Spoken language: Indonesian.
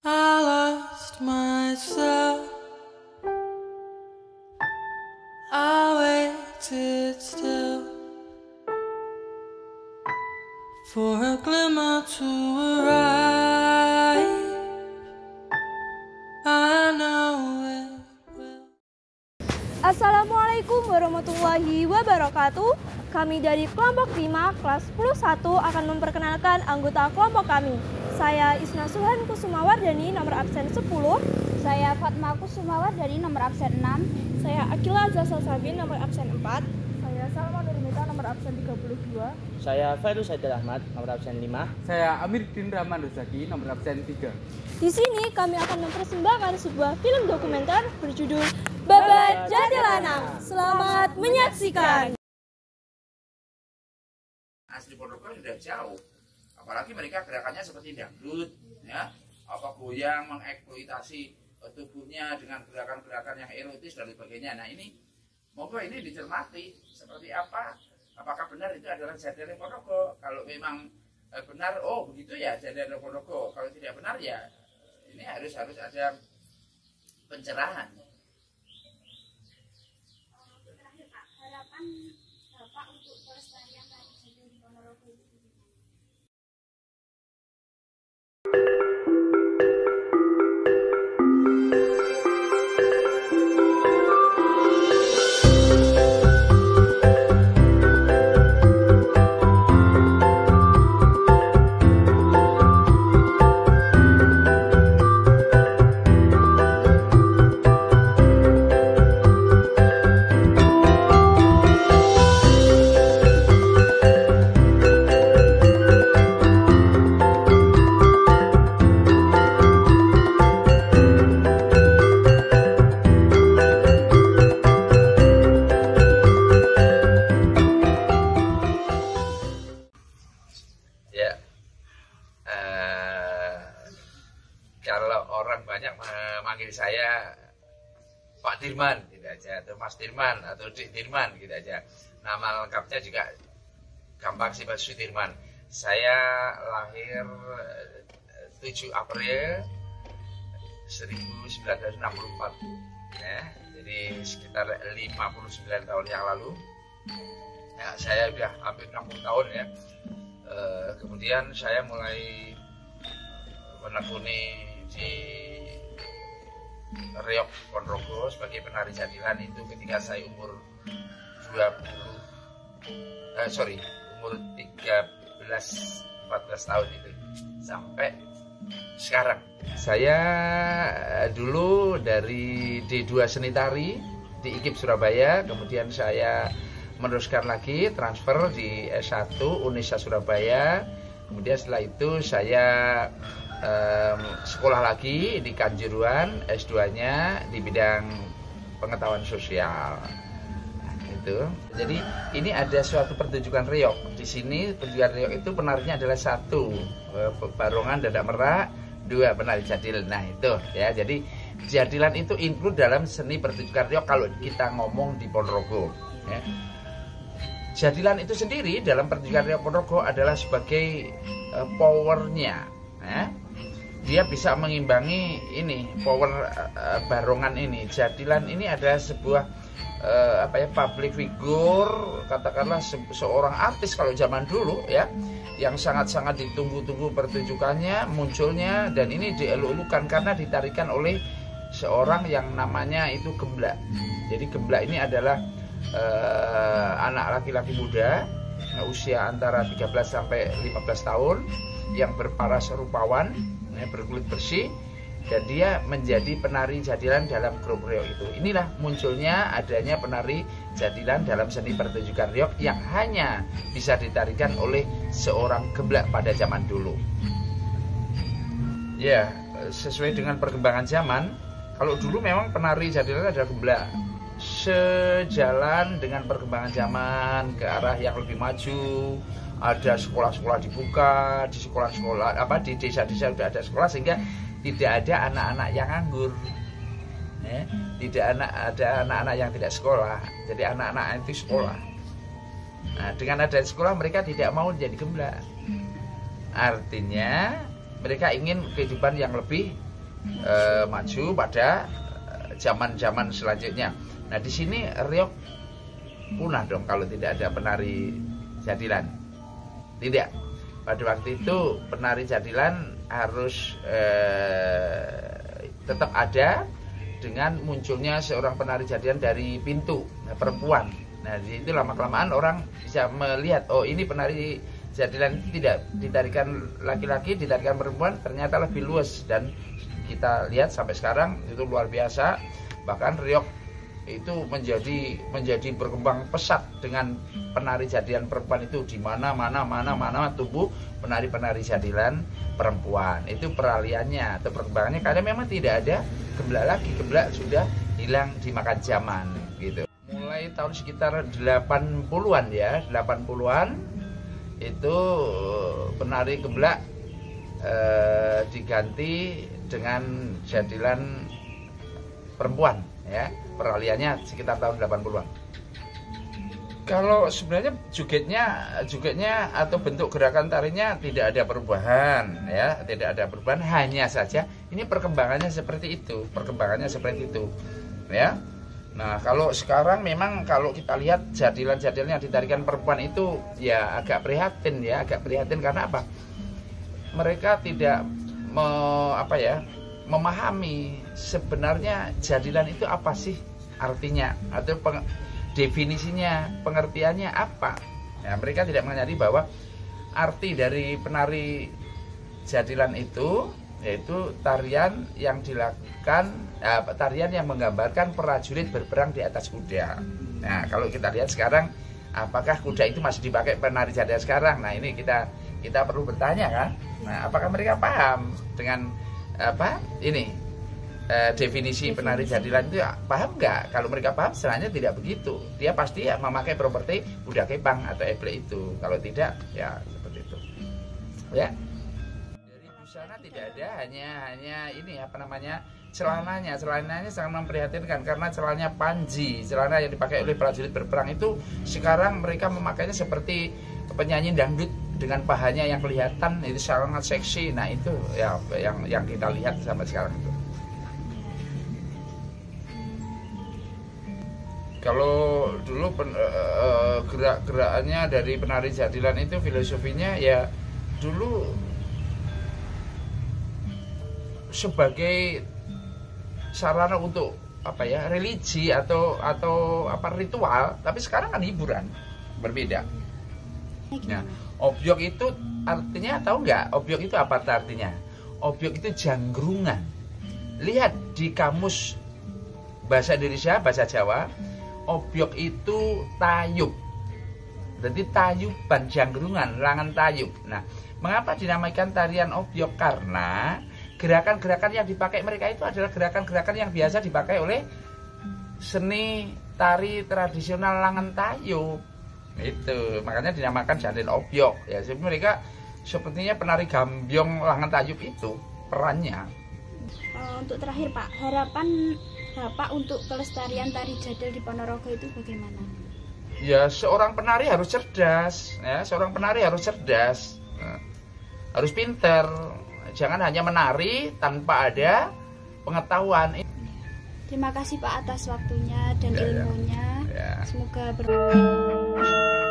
I lost myself. I waited still for a glimmer to arrive. I know it will. Assalamualaikum warahmatullahi wabarakatuh. Kami dari kelompok 5 kelas 10-1 akan memperkenalkan anggota kelompok kami. Saya Isna Suhan Kusumawardani nomor absen 10. Saya Fatma Kusumawardani nomor absen 6. Saya Akila Azza Sabin nomor absen 4. Saya Salma Nurmita nomor absen 32. Saya Fairuz Saidul Ahmad nomor absen 5. Saya Amiruddin Rahman Rozaki nomor absen 3. Di sini kami akan mempersembahkan sebuah film dokumenter berjudul Babat Jatilanang. Selamat menyaksikan. Asli Ponorogo sudah jauh, apalagi mereka gerakannya seperti dangdut, ya, apa goyang, mengeksploitasi tubuhnya dengan gerakan-gerakan yang erotis dan sebagainya. Nah ini, moga ini dicermati seperti apa, apakah benar itu adalah jatilan Ponorogo? Kalau memang benar, oh begitu ya jatilan Ponorogo. Kalau tidak benar ya, ini harus ada pencerahan. Terakhir Pak, harapan Bapak untuk pelestarian tradisi di Ponorogo itu. Kalau orang banyak memanggil saya Pak Dirman gitu aja, atau Mas Dirman atau Dik Dirman gitu aja. Nama lengkapnya juga gampang sih, Pak Sudirman. Saya lahir 7 April 1964 ya, jadi sekitar 59 tahun yang lalu ya, saya sudah hampir 60 tahun ya. Kemudian saya mulai menekuni di Reog Ponorogo sebagai penari jatilan itu ketika saya umur 13-14 tahun itu sampai sekarang. Saya dulu dari D2 Seni Tari di IKIP Surabaya, kemudian saya meneruskan lagi transfer di S1 Unesa Surabaya. Kemudian setelah itu saya sekolah lagi di Kanjuruhan, S2-nya di bidang pengetahuan sosial. Nah, gitu. Jadi ini ada suatu pertunjukan reog. Di sini pertunjukan reog itu penarinya adalah 1 barongan dadak merak, 2 penari jadil. Nah itu ya. Jadi jadilan itu include dalam seni pertunjukan reog kalau kita ngomong di Ponorogo. Ya. Jadilan itu sendiri dalam pertunjukan reog Ponorogo adalah sebagai powernya. Ya. Dia bisa mengimbangi ini power barongan ini. Jadilan ini ada sebuah public figure, katakanlah seorang artis kalau zaman dulu ya, yang sangat-sangat ditunggu-tunggu pertunjukannya, munculnya, dan ini dieluk-elukan karena ditarikan oleh seorang yang namanya itu gemblak. Jadi gemblak ini adalah anak laki-laki muda usia antara 13 sampai 15 tahun yang berparas rupawan, berkulit bersih, dan dia menjadi penari jadilan dalam grup reog itu. Inilah munculnya adanya penari jadilan dalam seni pertunjukan reog yang hanya bisa ditarikan oleh seorang gemblak pada zaman dulu. Ya, sesuai dengan perkembangan zaman, kalau dulu memang penari jadilan adalah gemblak. Sejalan dengan perkembangan zaman ke arah yang lebih maju, ada sekolah-sekolah dibuka, di sekolah-sekolah di desa-desa sudah ada sekolah, sehingga tidak ada anak-anak yang nganggur, ya. Tidak ada anak-anak yang tidak sekolah, jadi anak-anak itu sekolah. Nah, dengan ada sekolah mereka tidak mau jadi gemblak, artinya mereka ingin kehidupan yang lebih maju pada zaman-zaman selanjutnya. Nah, di sini reog punah dong kalau tidak ada penari jadilan. Tidak. Pada waktu itu penari jadilan harus tetap ada dengan munculnya seorang penari jadilan dari pintu perempuan. Nah, di situ lama-kelamaan orang bisa melihat, oh ini penari jadilan itu tidak ditarikan laki-laki, ditarikan perempuan, ternyata lebih luas. Dan kita lihat sampai sekarang itu luar biasa. Bahkan reog itu menjadi berkembang pesat dengan penari jadilan perempuan itu di mana tumbuh penari-penari jadilan perempuan. Itu peraliannya atau perkembangannya, karena memang tidak ada gemblak lagi, gemblak sudah hilang dimakan zaman gitu. Mulai tahun sekitar 80-an ya, 80-an itu penari gemblak diganti dengan jadilan perempuan ya. Peraliannya sekitar tahun 80-an. Kalau sebenarnya jogetnya atau bentuk gerakan tarinya tidak ada perubahan ya, tidak ada perubahan, hanya saja ini perkembangannya seperti itu, ya. Nah, kalau sekarang memang kalau kita lihat jadilan-jadilan yang ditarikan perempuan itu ya agak prihatin karena apa? Mereka tidak memahami sebenarnya jadilan itu apa sih artinya atau definisinya, pengertiannya apa. Nah, mereka tidak menyadari bahwa arti dari penari jadilan itu yaitu tarian yang dilakukan, tarian yang menggambarkan prajurit berperang di atas kuda. Nah, kalau kita lihat sekarang, apakah kuda itu masih dipakai penari jadilan sekarang? Nah, ini kita perlu bertanya kan. Nah, apakah mereka paham dengan definisi penari jadilan itu paham nggak? Kalau mereka paham, sebenarnya tidak begitu. Dia pasti ya memakai properti kuda kepang atau eblek itu. Kalau tidak, ya seperti itu. Ya. Dari busana tidak ada, hanya ini celananya sangat memprihatinkan karena celananya panji, celana yang dipakai oleh prajurit berperang itu sekarang mereka memakainya seperti penyanyi dangdut dengan pahanya yang kelihatan itu sangat seksi. Nah, itu ya yang kita lihat sampai sekarang itu. Kalau dulu gerak-gerakannya dari penari jadilan itu filosofinya ya dulu sebagai sarana untuk religi atau ritual, tapi sekarang kan hiburan, berbeda. Nah, obyok itu artinya tahu nggak? Obyok itu apa artinya? Obyok itu janggrungan. Lihat di kamus bahasa Indonesia, bahasa Jawa, obyok itu tayub. Jadi tayuban, janggrungan, langan tayub. Nah, mengapa dinamakan tarian obyok? Karena gerakan-gerakan yang dipakai mereka itu adalah gerakan-gerakan yang biasa dipakai oleh seni tari tradisional langan tayub. Itu makanya dinamakan jadilan obyok ya. Mereka sepertinya penari gambyong langan tayub itu perannya. Untuk terakhir Pak, harapan Bapak untuk pelestarian tari jadil di Ponorogo itu bagaimana? Ya, seorang penari harus cerdas ya, harus pinter. Jangan hanya menari tanpa ada pengetahuan. Terima kasih Pak atas waktunya dan ilmunya. Ya. Semoga bermanfaat.